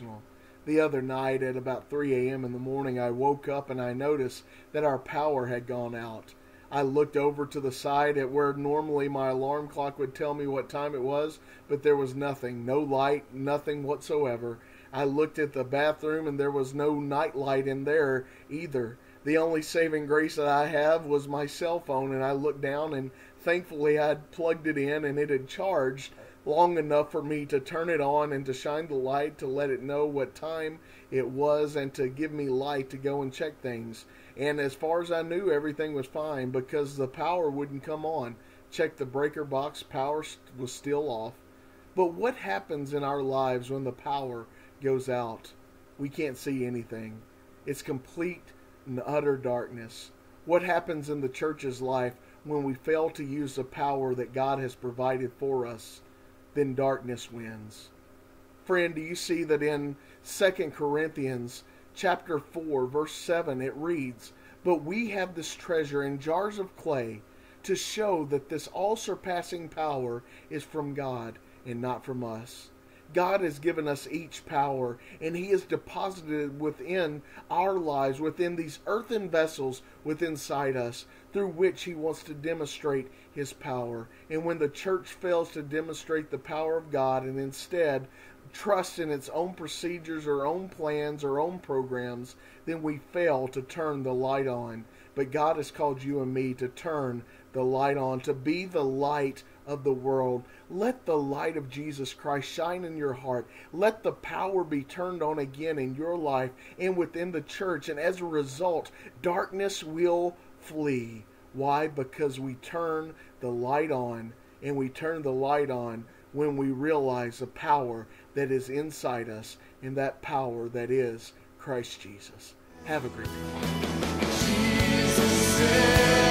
personal. The other night at about 3 a.m. in the morning, I woke up and I noticed that our power had gone out. I looked over to the side at where normally my alarm clock would tell me what time it was, but there was nothing, no light, nothing whatsoever. I looked at the bathroom and there was no night light in there either. The only saving grace that I have was my cell phone, and I looked down and thankfully I had plugged it in and it had charged long enough for me to turn it on and to shine the light to let it know what time it was and to give me light to go and check things. And as far as I knew, everything was fine because the power wouldn't come on. Checked the breaker box, power was still off. But what happens in our lives when the power goes out? We can't see anything. It's complete and utter darkness. What happens in the church's life when we fail to use the power that God has provided for us? Then darkness wins. Friend, do you see that in 2 Corinthians chapter 4, verse 7, it reads, "But we have this treasure in jars of clay to show that this all-surpassing power is from God and not from us." God has given us each power, and He has deposited within our lives, within these earthen vessels within inside us, through which He wants to demonstrate His power. And when the church fails to demonstrate the power of God and instead trust in its own procedures or own plans or own programs, then we fail to turn the light on. But God has called you and me to turn the light on, to be the light of the world. Let the light of Jesus Christ shine in your heart. Let the power be turned on again in your life and within the church. And as a result, darkness will flee. Why? Because we turn the light on, and we turn the light on when we realize the power that is inside us, and that power that is Christ Jesus. Have a great day. Jesus said